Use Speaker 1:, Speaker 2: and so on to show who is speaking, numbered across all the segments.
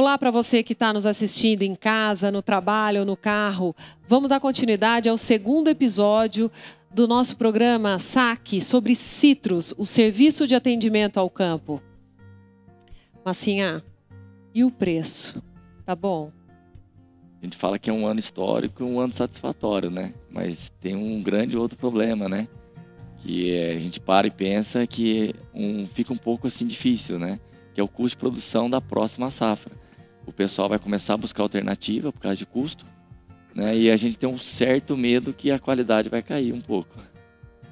Speaker 1: Olá para você que está nos assistindo em casa, no trabalho ou no carro. Vamos dar continuidade ao segundo episódio do nosso programa Saque sobre Citrus, o serviço de atendimento ao campo. Massinha, e o preço? Tá bom?
Speaker 2: A gente fala que é um ano histórico e um ano satisfatório, né? Mas tem um grande outro problema, né? Que a gente para e pensa que fica um pouco assim difícil, né? Que é o custo de produção da próxima safra. O pessoal vai começar a buscar alternativa por causa de custo, né? E a gente tem um certo medo que a qualidade vai cair um pouco.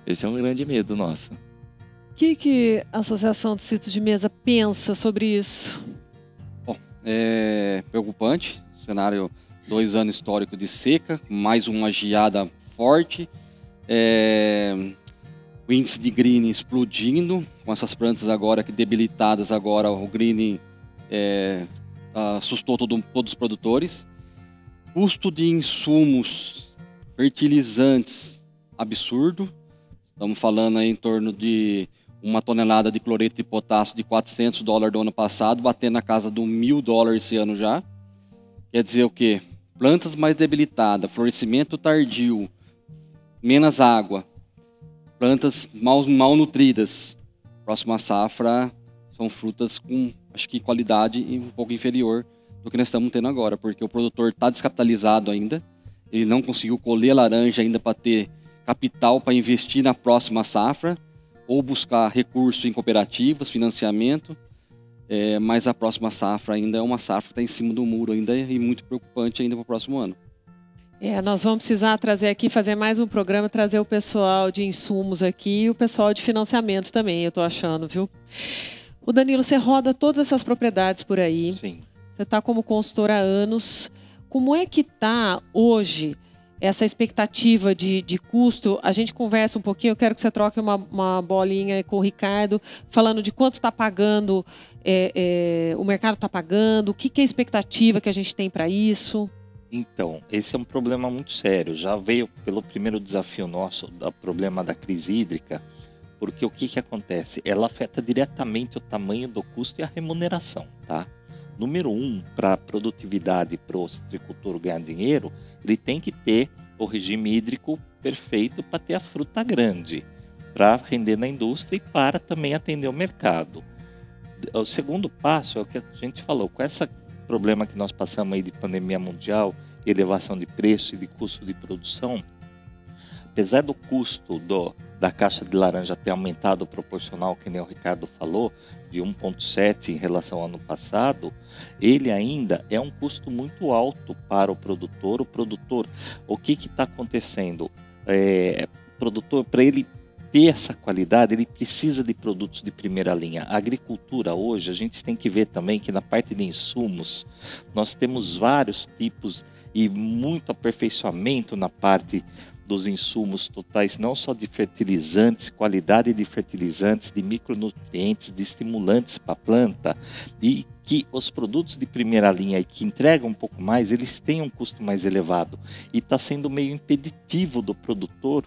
Speaker 2: Esse é um grande medo nosso.
Speaker 1: O que a Associação de Citrus de Mesa pensa sobre isso?
Speaker 3: Bom, é preocupante. Cenário 2 anos histórico de seca, mais uma geada forte. O índice de greening explodindo, com essas plantas agora que debilitadas agora, o greening assustou todos os produtores. Custo de insumos, fertilizantes, absurdo. Estamos falando aí em torno de uma tonelada de cloreto de potássio de $400 do ano passado, batendo na casa do $1.000 esse ano já. Quer dizer o quê? Plantas mais debilitadas, florescimento tardio, menos água, plantas mal nutridas. Próxima safra são frutas com, acho que, qualidade um pouco inferior do que nós estamos tendo agora, porque o produtor está descapitalizado ainda, ele não conseguiu colher laranja ainda para ter capital para investir na próxima safra, ou buscar recurso em cooperativas, financiamento, mas a próxima safra ainda é uma safra que está em cima do muro ainda e muito preocupante ainda para o próximo ano.
Speaker 1: Nós vamos precisar trazer aqui, fazer mais um programa, trazer o pessoal de insumos aqui e o pessoal de financiamento também, eu estou achando, viu? O Danilo, você roda todas essas propriedades por aí.
Speaker 4: Sim.
Speaker 1: Você está como consultor há anos. Como é que está hoje essa expectativa de custo? A gente conversa um pouquinho, eu quero que você troque uma bolinha com o Ricardo, falando de quanto está pagando, o mercado está pagando, o que é a expectativa que a gente tem para isso?
Speaker 4: Então, esse é um problema muito sério. Já veio pelo primeiro desafio nosso, o problema da crise hídrica, porque o que acontece? Ela afeta diretamente o tamanho do custo e a remuneração, tá? Número 1, para a produtividade, para o citricultor ganhar dinheiro, ele tem que ter o regime hídrico perfeito para ter a fruta grande, para render na indústria e para também atender o mercado. O segundo passo é o que a gente falou, com esse problema que nós passamos aí de pandemia mundial, elevação de preço e de custo de produção, apesar do custo da caixa de laranja ter aumentado proporcional, que nem o Ricardo falou, de 1,7 em relação ao ano passado, ele ainda é um custo muito alto para o produtor. O que está acontecendo? O produtor, para ele ter essa qualidade, ele precisa de produtos de primeira linha. A agricultura hoje, a gente tem que ver também que na parte de insumos, nós temos vários tipos e muito aperfeiçoamento na parte dos insumos totais, não só de fertilizantes, qualidade de fertilizantes, de micronutrientes, de estimulantes para a planta, e que os produtos de primeira linha e que entregam um pouco mais, eles têm um custo mais elevado. E está sendo meio impeditivo do produtor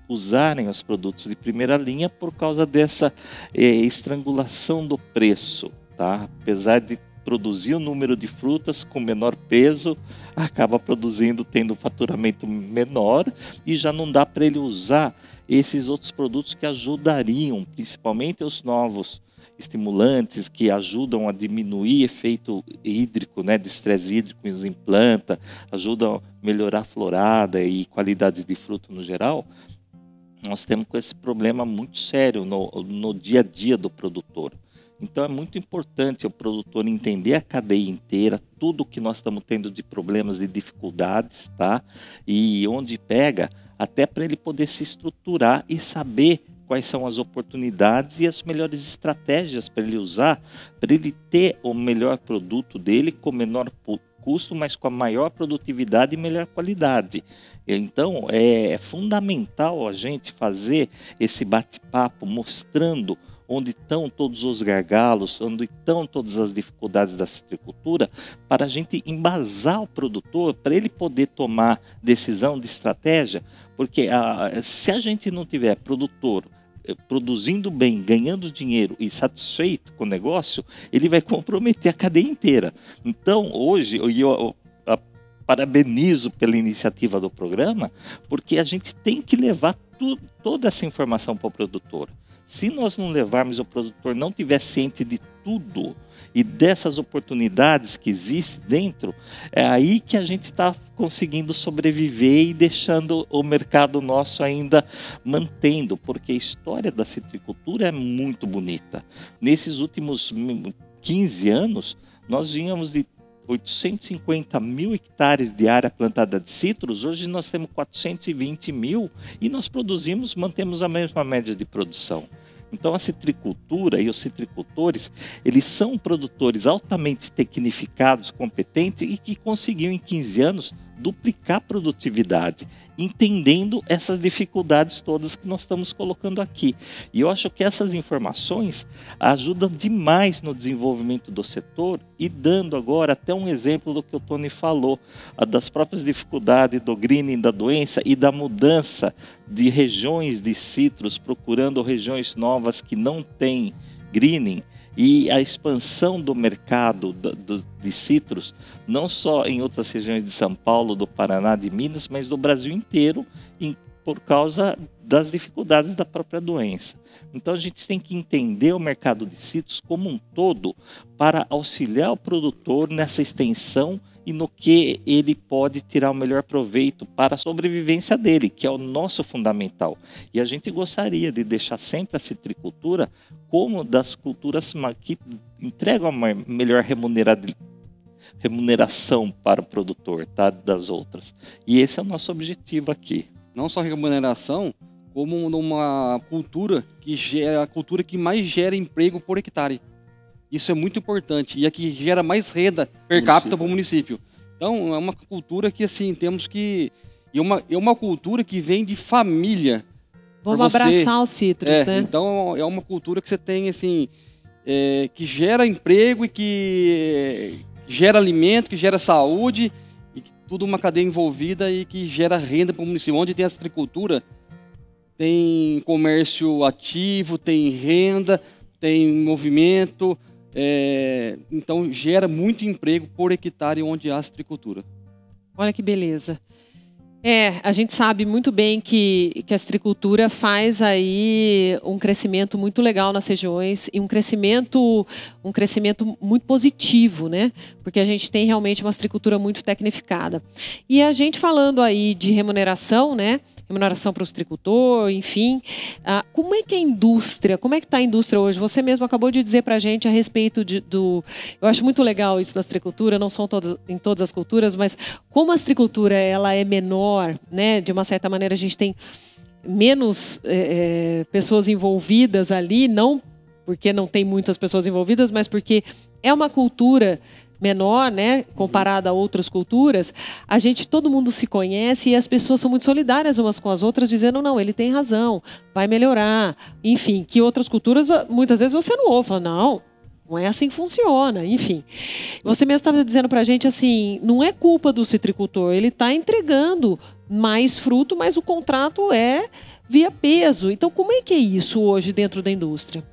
Speaker 4: usarem os produtos de primeira linha por causa dessa estrangulação do preço, tá? Apesar de produzir o número de frutas com menor peso, acaba tendo faturamento menor e já não dá para ele usar esses outros produtos que ajudariam, principalmente os novos estimulantes que ajudam a diminuir efeito hídrico, né, de estresse hídrico em planta, ajudam a melhorar a florada e qualidade de fruto no geral. Nós temos esse problema muito sério no dia a dia do produtor. Então é muito importante o produtor entender a cadeia inteira, tudo que nós estamos tendo de problemas, de dificuldades, tá? E onde pega, até para ele poder se estruturar e saber quais são as oportunidades e as melhores estratégias para ele usar, para ele ter o melhor produto dele com menor custo, mas com a maior produtividade e melhor qualidade. Então é fundamental a gente fazer esse bate-papo mostrando onde estão todos os gargalos, onde estão todas as dificuldades da citricultura, para a gente embasar o produtor, para ele poder tomar decisão de estratégia, porque se a gente não tiver produtor produzindo bem, ganhando dinheiro e satisfeito com o negócio, ele vai comprometer a cadeia inteira. Então, hoje, eu parabenizo pela iniciativa do programa, porque a gente tem que levar toda essa informação para o produtor. Se nós não levarmos, o produtor não tiver ciente de tudo e dessas oportunidades que existem dentro, é aí que a gente está conseguindo sobreviver e deixando o mercado nosso ainda mantendo, porque a história da citricultura é muito bonita. Nesses últimos 15 anos, nós vínhamos de 850 mil hectares de área plantada de citros, hoje nós temos 420 mil e nós mantemos a mesma média de produção. Então a citricultura e os citricultores, eles são produtores altamente tecnificados, competentes e que conseguiram em 15 anos duplicar a produtividade, entendendo essas dificuldades todas que nós estamos colocando aqui. E eu acho que essas informações ajudam demais no desenvolvimento do setor e dando agora até um exemplo do que o Tony falou, das próprias dificuldades do greening da doença e da mudança de regiões de citros, procurando regiões novas que não têm greening, e a expansão do mercado de citros, não só em outras regiões de São Paulo, do Paraná, de Minas, mas do Brasil inteiro, por causa das dificuldades da própria doença. Então a gente tem que entender o mercado de citros como um todo para auxiliar o produtor nessa extensão e no que ele pode tirar o melhor proveito para a sobrevivência dele, que é o nosso fundamental. E a gente gostaria de deixar sempre a citricultura como das culturas que entregam uma melhor remuneração para o produtor, tá, das outras. E esse é o nosso objetivo aqui.
Speaker 3: Não só remuneração, como numa cultura a cultura que mais gera emprego por hectare. Isso é muito importante e é que gera mais renda per capita para o município. Então, é uma cultura que, assim, temos que... É uma cultura que vem de família.
Speaker 1: Vamos abraçar os citros, né?
Speaker 3: Então, é uma cultura que você tem, assim, que gera emprego e que gera alimento, que gera saúde, e tudo uma cadeia envolvida e que gera renda para o município. Onde tem a citricultura, tem comércio ativo, tem renda, tem movimento... então gera muito emprego por hectare onde há citricultura.
Speaker 1: Olha que beleza. A gente sabe muito bem que a citricultura faz aí um crescimento muito legal nas regiões e um crescimento muito positivo, né? Porque a gente tem realmente uma citricultura muito tecnificada. E a gente falando aí de remuneração, né? Remuneração para o citricultor, enfim. Como é que a indústria, como é que está a indústria hoje? Você mesmo acabou de dizer para a gente a respeito eu acho muito legal isso na citricultura, não são em todas as culturas, mas como a citricultura ela é menor, né? De uma certa maneira a gente tem menos pessoas envolvidas ali, não porque não tem muitas pessoas envolvidas, mas porque é uma cultura menor, né, comparada a outras culturas, todo mundo se conhece e as pessoas são muito solidárias umas com as outras, dizendo, não, ele tem razão, vai melhorar. Enfim, que outras culturas, muitas vezes você não ouve, fala, não é assim que funciona, enfim. Você mesmo estava dizendo para a gente assim, não é culpa do citricultor, ele está entregando mais fruto, mas o contrato é via peso. Então, como é que é isso hoje dentro da indústria?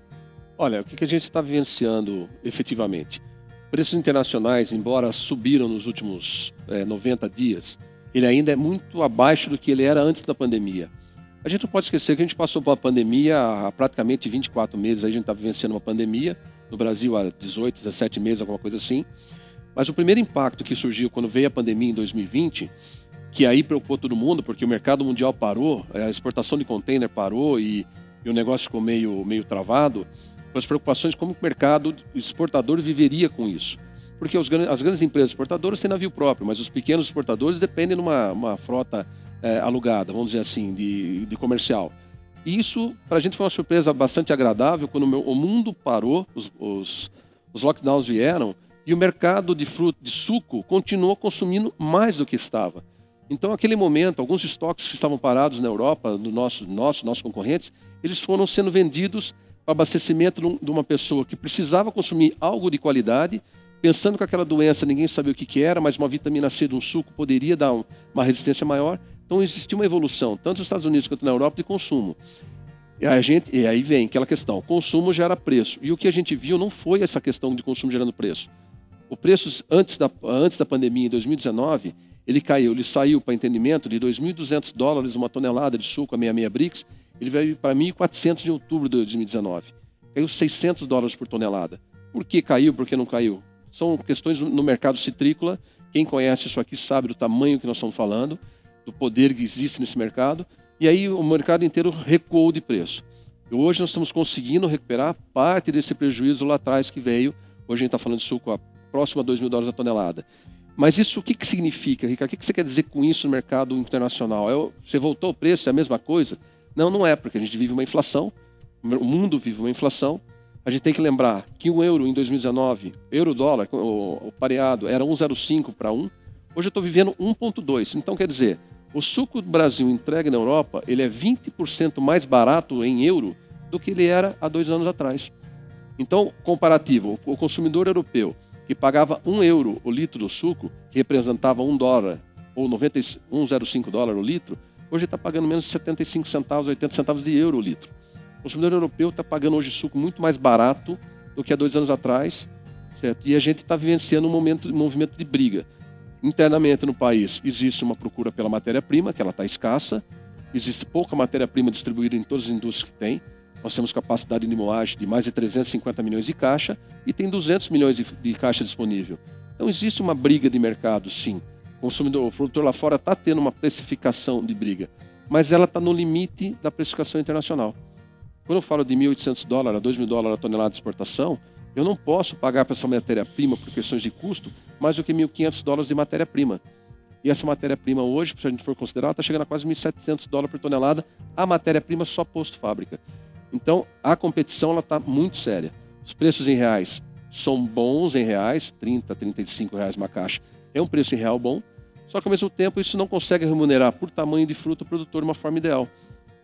Speaker 5: Olha, o que a gente está vivenciando efetivamente? Preços internacionais, embora subiram nos últimos 90 dias, ele ainda é muito abaixo do que ele era antes da pandemia. A gente não pode esquecer que a gente passou por uma pandemia há praticamente 24 meses, a gente está vivenciando uma pandemia, no Brasil há 18, 17 meses, alguma coisa assim. Mas o primeiro impacto que surgiu quando veio a pandemia em 2020, que aí preocupou todo mundo, porque o mercado mundial parou, a exportação de container parou e o negócio ficou meio travado, as preocupações como o mercado exportador viveria com isso. Porque as grandes empresas exportadoras têm navio próprio, mas os pequenos exportadores dependem de uma frota alugada, vamos dizer assim, de comercial. E isso, para a gente, foi uma surpresa bastante agradável quando o mundo parou, os lockdowns vieram e o mercado de fruta, de suco, continuou consumindo mais do que estava. Então, naquele momento, alguns estoques que estavam parados na Europa, nossos concorrentes, eles foram sendo vendidos para abastecimento de uma pessoa que precisava consumir algo de qualidade, pensando que aquela doença ninguém sabia o que era, mas uma vitamina C de um suco poderia dar uma resistência maior. Então existiu uma evolução, tanto nos Estados Unidos quanto na Europa, de consumo. E aí vem aquela questão, consumo gera preço. E o que a gente viu não foi essa questão de consumo gerando preço. O preço antes da pandemia, em 2019, ele saiu para entendimento de $2.200 uma tonelada de suco a 66 Brix, ele veio para 1.400 em outubro de 2019. Caiu $600 por tonelada. Por que caiu, por que não caiu? São questões no mercado citrícola. Quem conhece isso aqui sabe do tamanho que nós estamos falando, do poder que existe nesse mercado. E aí o mercado inteiro recuou de preço. E hoje nós estamos conseguindo recuperar parte desse prejuízo lá atrás que veio. Hoje a gente está falando de suco próximo a $2.000 a tonelada. Mas isso o que significa, Ricardo? O que você quer dizer com isso no mercado internacional? Você voltou o preço, é a mesma coisa? Não, não é, porque a gente vive uma inflação, o mundo vive uma inflação. A gente tem que lembrar que um euro em 2019, euro-dólar, o pareado, era 1,05 para 1. Hoje eu estou vivendo 1,2. Então, quer dizer, o suco do Brasil entregue na Europa, ele é 20% mais barato em euro do que ele era há 2 anos atrás. Então, comparativo, o consumidor europeu, que pagava 1 euro o litro do suco, que representava $1 ou 1,05 dólar o litro, hoje está pagando menos de 75 centavos, 80 centavos de euro o litro. O consumidor europeu está pagando hoje suco muito mais barato do que há 2 anos atrás, certo? E a gente está vivenciando um movimento de briga. Internamente no país existe uma procura pela matéria-prima, que ela está escassa, existe pouca matéria-prima distribuída em todas as indústrias que tem. Nós temos capacidade de moagem de mais de 350 milhões de caixa e tem 200 milhões de caixa disponível. Então existe uma briga de mercado, sim. O produtor lá fora está tendo uma precificação de briga, mas ela está no limite da precificação internacional. Quando eu falo de $1.800 a $2.000 a tonelada de exportação, eu não posso pagar para essa matéria-prima por questões de custo mais do que $1.500 de matéria-prima. E essa matéria-prima hoje, se a gente for considerar, está chegando a quase $1.700 por tonelada, a matéria-prima só posto fábrica. Então, a competição está muito séria. Os preços em reais são bons em reais, R$30, R$35 uma caixa. É um preço em real bom, só que ao mesmo tempo isso não consegue remunerar por tamanho de fruta o produtor de uma forma ideal.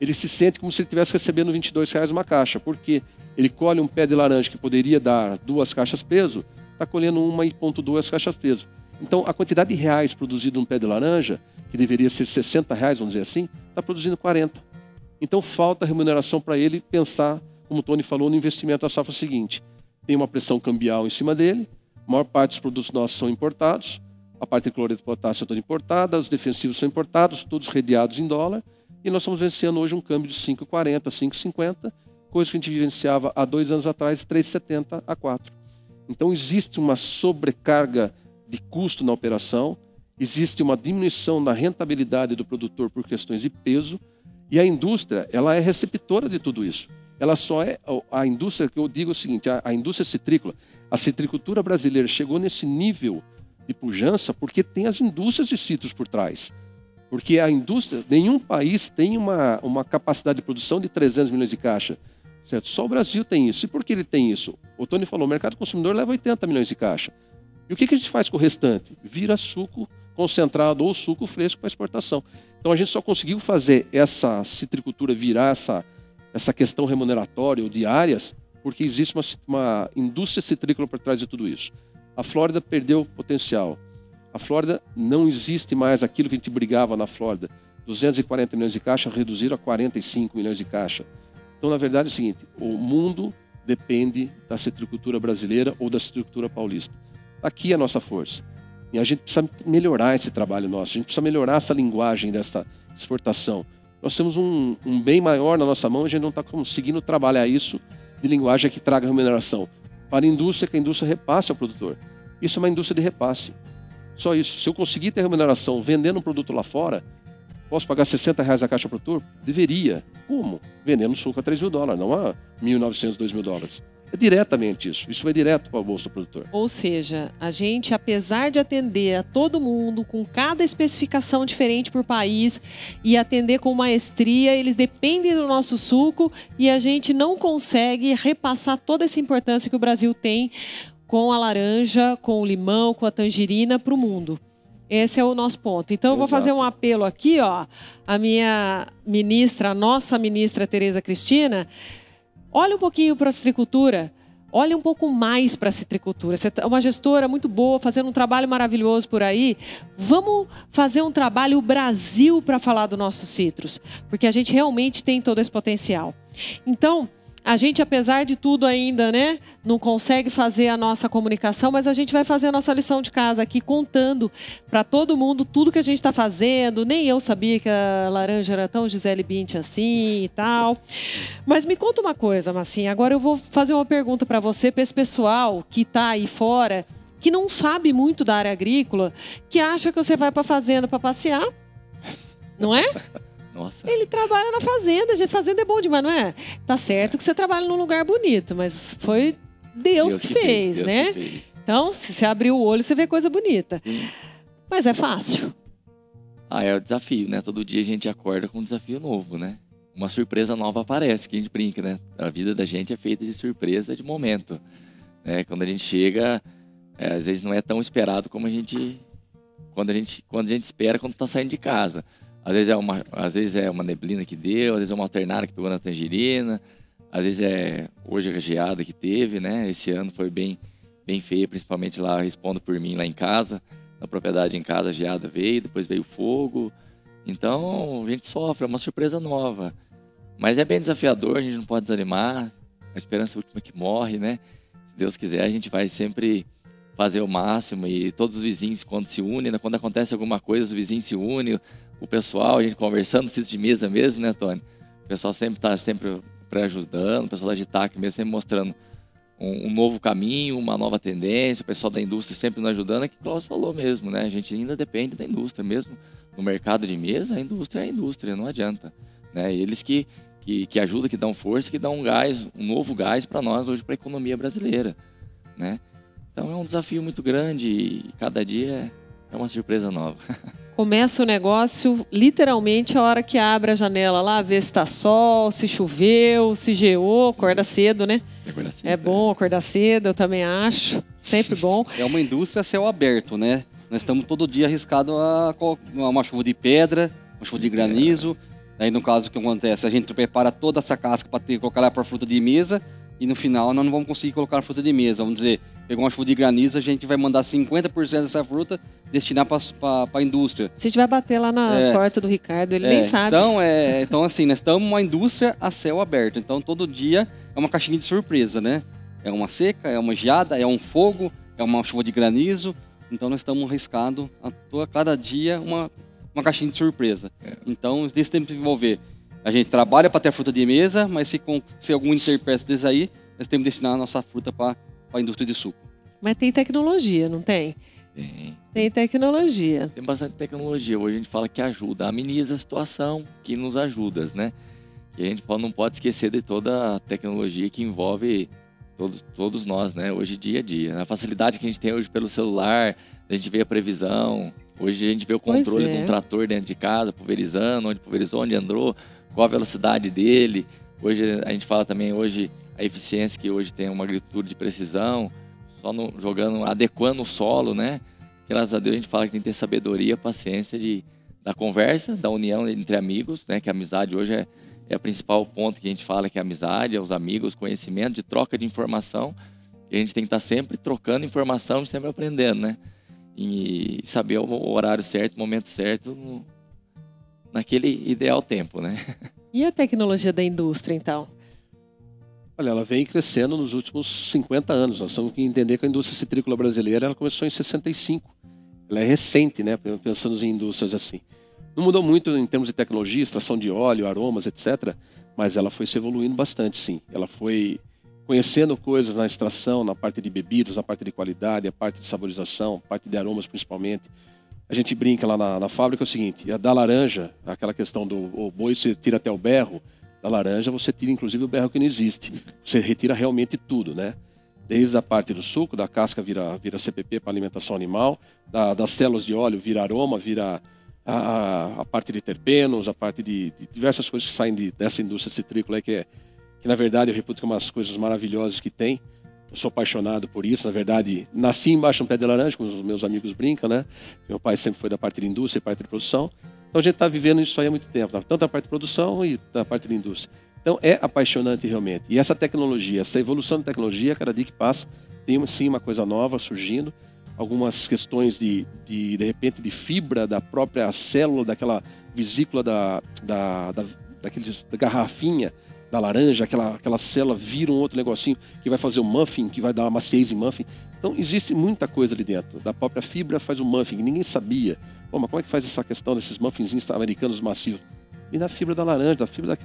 Speaker 5: Ele se sente como se ele estivesse recebendo R$22 uma caixa, porque ele colhe um pé de laranja que poderia dar 2 caixas peso, está colhendo 1,2 caixas peso. Então, a quantidade de reais produzido num pé de laranja, que deveria ser R$60, vamos dizer assim, está produzindo 40. Então, falta remuneração para ele pensar, como o Tony falou, no investimento da safra seguinte. Tem uma pressão cambial em cima dele, a maior parte dos produtos nossos são importados, a parte de cloreto de potássio é toda importada, os defensivos são importados, todos redeados em dólar, e nós estamos vivenciando hoje um câmbio de 5,40, 5,50, coisa que a gente vivenciava há 2 anos atrás, 3,70 a 4. Então, existe uma sobrecarga de custo na operação, existe uma diminuição da rentabilidade do produtor por questões de peso, e a indústria, ela é receptora de tudo isso. Ela só é a indústria, que eu digo o seguinte, a indústria citrícola, a citricultura brasileira chegou nesse nível de pujança porque tem as indústrias de citros por trás. Porque a indústria, nenhum país tem uma capacidade de produção de 300 milhões de caixa. Certo? Só o Brasil tem isso. E por que ele tem isso? O Tony falou, o mercado consumidor leva 80 milhões de caixa. E o que a gente faz com o restante? Vira suco concentrado ou suco fresco para exportação. Então a gente só conseguiu fazer essa citricultura virar essa questão remuneratória ou de áreas porque existe uma indústria citrícola por trás de tudo isso. A Flórida perdeu o potencial. A Flórida não existe mais aquilo que a gente brigava na Flórida. 240 milhões de caixa reduziram a 45 milhões de caixa. Então, na verdade, é o seguinte, o mundo depende da citricultura brasileira ou da citricultura paulista. Aqui é a nossa força. E a gente precisa melhorar esse trabalho nosso, a gente precisa melhorar essa linguagem dessa exportação. Nós temos um bem maior na nossa mão e a gente não está conseguindo trabalhar isso de linguagem que traga remuneração. Para a indústria, que a indústria repasse ao produtor. Isso é uma indústria de repasse. Só isso. Se eu conseguir ter remuneração vendendo um produto lá fora, posso pagar R$60 a caixa ao produtor? Deveria. Como? Vendendo suco a $3.000, não a $1.900, $2.000. É diretamente isso. Isso vai direto para o bolso do produtor.
Speaker 1: Ou seja, a gente, apesar de atender a todo mundo, com cada especificação diferente por país, e atender com maestria, eles dependem do nosso suco e a gente não consegue repassar toda essa importância que o Brasil tem com a laranja, com o limão, com a tangerina para o mundo. Esse é o nosso ponto. Então, eu vou fazer um apelo aqui, ó, a minha ministra, a nossa ministra Tereza Cristina. Olha um pouquinho para a citricultura. olha um pouco mais para a citricultura. Você é uma gestora muito boa, fazendo um trabalho maravilhoso por aí. Vamos fazer um trabalho Brasil para falar do nosso citros, porque a gente realmente tem todo esse potencial. Então, a gente, apesar de tudo ainda, né, não consegue fazer a nossa comunicação, mas a gente vai fazer a nossa lição de casa aqui, contando para todo mundo tudo que a gente está fazendo. Nem eu sabia que a laranja era tão Gisele Bündchen assim e tal. Mas me conta uma coisa, Massinha. Agora eu vou fazer uma pergunta para você, para esse pessoal que está aí fora, que não sabe muito da área agrícola, que acha que você vai para a fazenda para passear, não é?
Speaker 2: Nossa.
Speaker 1: Ele trabalha na fazenda, gente. Fazenda é bom demais, não é? Tá certo que você trabalha num lugar bonito, mas foi Deus que fez,
Speaker 2: Deus
Speaker 1: né?
Speaker 2: que fez.
Speaker 1: Então, se você abrir o olho, você vê coisa bonita. Mas é fácil.
Speaker 2: É o desafio, né? Todo dia a gente acorda com um desafio novo, né? Uma surpresa nova aparece, que a gente brinca, né? A vida da gente é feita de surpresa, de momento. Né? Quando a gente chega, às vezes não é tão esperado como quando a gente espera quando tá saindo de casa. Às vezes é uma neblina que deu, às vezes é uma alternada que pegou na tangerina, às vezes hoje a geada que teve, né? Esse ano foi bem feia, principalmente lá, respondo por mim lá em casa, na propriedade em casa a geada veio, depois veio o fogo. Então a gente sofre, é uma surpresa nova. Mas é bem desafiador, a gente não pode desanimar, a esperança é a última que morre, né? Se Deus quiser, a gente vai sempre fazer o máximo e todos os vizinhos quando se unem, né? Quando acontece alguma coisa, os vizinhos se unem, o pessoal, a gente conversando, sítio de mesa mesmo, né, Tony? O pessoal sempre está ajudando, o pessoal da Agitac mesmo sempre mostrando um novo caminho, uma nova tendência, o pessoal da indústria sempre nos ajudando, é que o Klaus falou mesmo, né? A gente ainda depende da indústria mesmo. No mercado de mesa, a indústria é a indústria, não adianta. Né? Eles que ajudam, que dão força, que dão um gás, um novo gás para nós hoje, para a economia brasileira. Né? Então é um desafio muito grande e cada dia é uma surpresa nova.
Speaker 1: Começa o negócio literalmente a hora que abre a janela lá, ver se está sol, se choveu, se geou, acorda cedo, né? É bom acordar cedo, eu também acho. Sempre bom.
Speaker 3: É uma indústria a céu aberto, né? Nós estamos todo dia arriscados a uma chuva de pedra, uma chuva de granizo. Aí, no caso, o que acontece? A gente prepara toda essa casca para colocar lá para fruta de mesa e no final nós não vamos conseguir colocar a fruta de mesa. Vamos dizer, pegou uma chuva de granizo, a gente vai mandar 50% dessa fruta destinar para a indústria.
Speaker 1: Se a gente vai bater lá na porta do Ricardo, ele nem sabe.
Speaker 3: Então, assim, nós estamos uma indústria a céu aberto. Então, todo dia é uma caixinha de surpresa, né? É uma seca, é uma geada, é um fogo, é uma chuva de granizo. Então, nós estamos arriscados a cada dia uma caixinha de surpresa. Então, isso tem que desenvolver. A gente trabalha para ter a fruta de mesa, mas se algum interpeço desse aí, nós temos que destinar a nossa fruta para a indústria de suco.
Speaker 1: Mas tem tecnologia, não tem? Tem tecnologia.
Speaker 2: Tem bastante tecnologia. Hoje a gente fala que ajuda, ameniza a situação, que nos ajuda, né? E a gente não pode esquecer de toda a tecnologia que envolve todos nós, né? Hoje, dia a dia. A facilidade que a gente tem hoje pelo celular, a gente vê a previsão. Hoje a gente vê o controle de um trator dentro de casa, pulverizando, onde pulverizou, onde andou, qual a velocidade dele. Hoje a gente fala também a eficiência que hoje tem uma agricultura de precisão, só adequando o solo, né? Graças a Deus a gente fala que tem que ter sabedoria, paciência da conversa, da união entre amigos, né? Que a amizade hoje é o principal ponto que a gente fala, que é a amizade, é os amigos, conhecimento, de troca de informação. E a gente tem que estar sempre trocando informação e sempre aprendendo, né? E saber o horário certo, o momento certo, naquele ideal tempo, né?
Speaker 1: E a tecnologia da indústria, então?
Speaker 5: Olha, ela vem crescendo nos últimos 50 anos. Nós temos que entender que a indústria citrícola brasileira ela começou em 65. Ela é recente, né? Pensando em indústrias assim. Não mudou muito em termos de tecnologia, extração de óleo, aromas, etc. Mas ela foi se evoluindo bastante, sim. Ela foi conhecendo coisas na extração, na parte de bebidas, na parte de qualidade, a parte de saborização, a parte de aromas principalmente. A gente brinca lá na fábrica é o seguinte, da laranja, aquela questão do boi você tira até o berro, da laranja você tira inclusive o berro que não existe. Você retira realmente tudo, né? Desde a parte do suco, da casca vira CPP para alimentação animal, das células de óleo vira aroma, vira a parte de terpenos, a parte de diversas coisas que saem dessa indústria citrícola, que na verdade eu reputo que é uma das coisas maravilhosas que tem. Eu sou apaixonado por isso, na verdade, nasci embaixo de um pé de laranja, como os meus amigos brincam, né? Meu pai sempre foi da parte de indústria e parte de produção. Então a gente está vivendo isso aí há muito tempo, tanto da parte de produção e da parte de indústria. Então é apaixonante realmente. E essa tecnologia, essa evolução da tecnologia, cada dia que passa, tem sim uma coisa nova surgindo. Algumas questões de repente, de fibra da própria célula, daquela vesícula da garrafinha da laranja, aquela célula vira um outro negocinho que vai fazer o muffin, que vai dar uma maciez em muffin. Então existe muita coisa ali dentro. Da própria fibra faz o muffin, que ninguém sabia. Pô, mas como é que faz essa questão desses muffinzinhos americanos macios? E na fibra da laranja, da fibra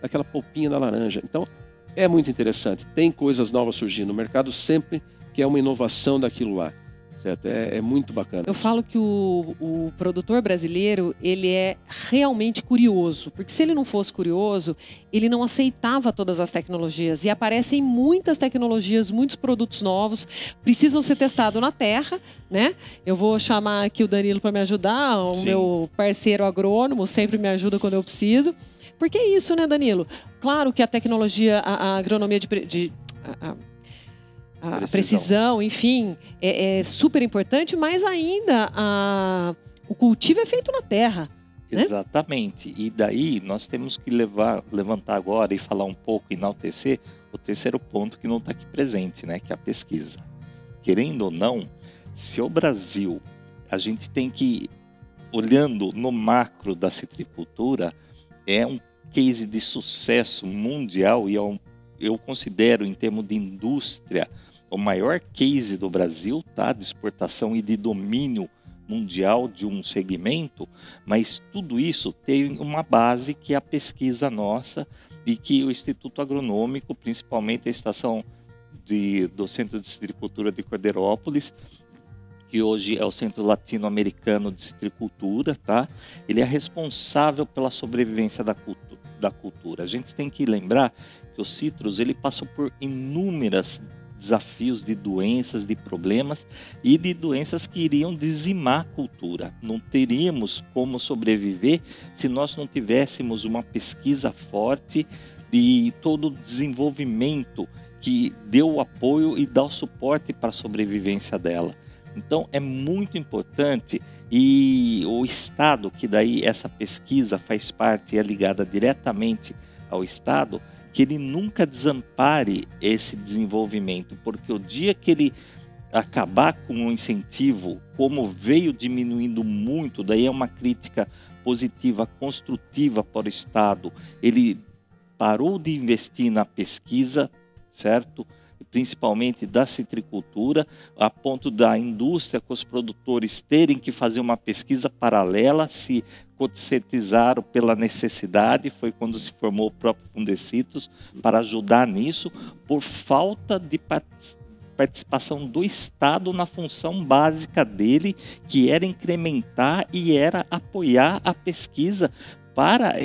Speaker 5: daquela polpinha da laranja. Então é muito interessante. Tem coisas novas surgindo. O mercado sempre quer uma inovação daquilo lá. Certo? É muito bacana.
Speaker 1: Eu falo que o produtor brasileiro, ele é realmente curioso, porque se ele não fosse curioso, ele não aceitava todas as tecnologias. E aparecem muitas tecnologias, muitos produtos novos, precisam ser testados na terra, né? Eu vou chamar aqui o Danilo para me ajudar, o meu parceiro agrônomo, sempre me ajuda quando eu preciso. Porque é isso, né, Danilo? Claro que a tecnologia, a agronomia a precisão, enfim, é super importante, mas ainda o cultivo é feito na terra. Né?
Speaker 4: Exatamente. E daí nós temos que levantar agora e falar um pouco, enaltecer o terceiro ponto que não está aqui presente, né? Que é a pesquisa. Querendo ou não, se o Brasil, a gente tem que, olhando no macro da citricultura, é um case de sucesso mundial e eu considero, em termos de indústria, o maior case do Brasil, tá? De exportação e de domínio mundial de um segmento, mas tudo isso tem uma base que é a pesquisa nossa e que o Instituto Agronômico, principalmente a estação do Centro de Citricultura de Cordeirópolis, que hoje é o Centro Latino-Americano de Citricultura, tá? Ele é responsável pela sobrevivência da cultura. A gente tem que lembrar que o citros ele passou por inúmeros desafios de doenças, de problemas e de doenças que iriam dizimar a cultura. Não teríamos como sobreviver se nós não tivéssemos uma pesquisa forte e todo o desenvolvimento que deu o apoio e dá o suporte para a sobrevivência dela. Então é muito importante e o Estado, que daí essa pesquisa faz parte e é ligada diretamente ao Estado, que ele nunca desampare esse desenvolvimento, porque o dia que ele acabar com o incentivo, como veio diminuindo muito, daí é uma crítica positiva, construtiva para o Estado, ele parou de investir na pesquisa, certo? Principalmente da citricultura, a ponto da indústria, com os produtores terem que fazer uma pesquisa paralela, se conscientizaram pela necessidade, foi quando se formou o próprio Fundecitos, para ajudar nisso, por falta de participação do Estado na função básica dele, que era incrementar e era apoiar a pesquisa para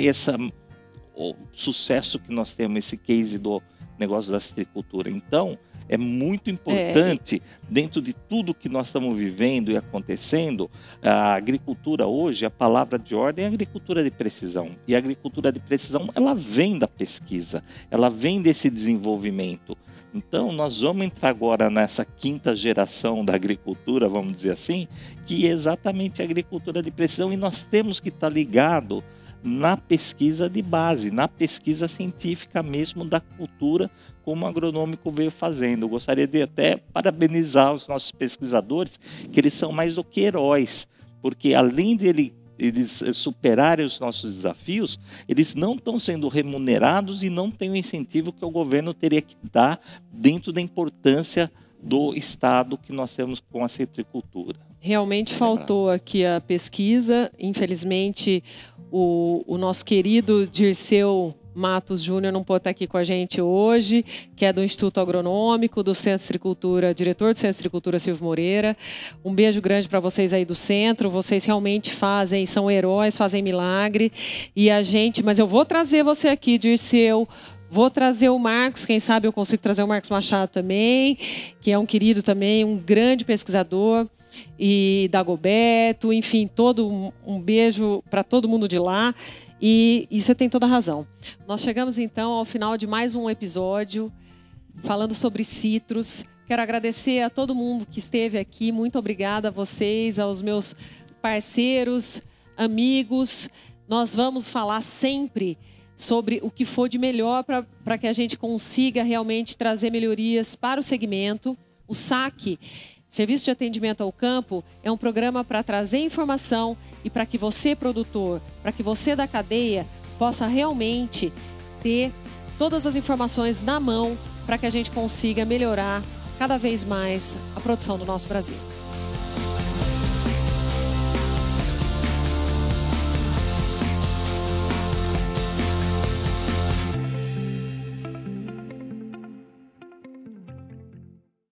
Speaker 4: o sucesso que nós temos, esse case do negócio da citricultura. Então, é muito importante, dentro de tudo que nós estamos vivendo e acontecendo, a agricultura hoje, a palavra de ordem é agricultura de precisão. E a agricultura de precisão, ela vem da pesquisa, ela vem desse desenvolvimento. Então, nós vamos entrar agora nessa quinta geração da agricultura, vamos dizer assim, que é exatamente a agricultura de precisão, e nós temos que estar ligados na pesquisa de base, na pesquisa científica mesmo da cultura, como o agronômico veio fazendo. Eu gostaria de até parabenizar os nossos pesquisadores, que eles são mais do que heróis, porque além de eles superarem os nossos desafios, eles não estão sendo remunerados e não têm o incentivo que o governo teria que dar dentro da importância do Estado que nós temos com a citricultura.
Speaker 1: Realmente faltou aqui a pesquisa, infelizmente o nosso querido Dirceu Matos Júnior não pode estar aqui com a gente hoje, que é do Instituto Agronômico, do Centro de Citricultura, diretor do Centro de Citricultura Silvio Moreira. Um beijo grande para vocês aí do centro, vocês realmente são heróis, fazem milagre. E mas eu vou trazer você aqui, Dirceu. Vou trazer o Marcos, quem sabe eu consigo trazer o Marcos Machado também, que é um querido também, um grande pesquisador. E Dagoberto, enfim, um beijo para todo mundo de lá. E você tem toda a razão. Nós chegamos então ao final de mais um episódio falando sobre citros. Quero agradecer a todo mundo que esteve aqui. Muito obrigada a vocês, aos meus parceiros, amigos. Nós vamos falar sempre sobre o que for de melhor para que a gente consiga realmente trazer melhorias para o segmento. O SAC, Serviço de Atendimento ao Campo, é um programa para trazer informação e para que você, produtor, para que você da cadeia, possa realmente ter todas as informações na mão para que a gente consiga melhorar cada vez mais a produção do nosso Brasil.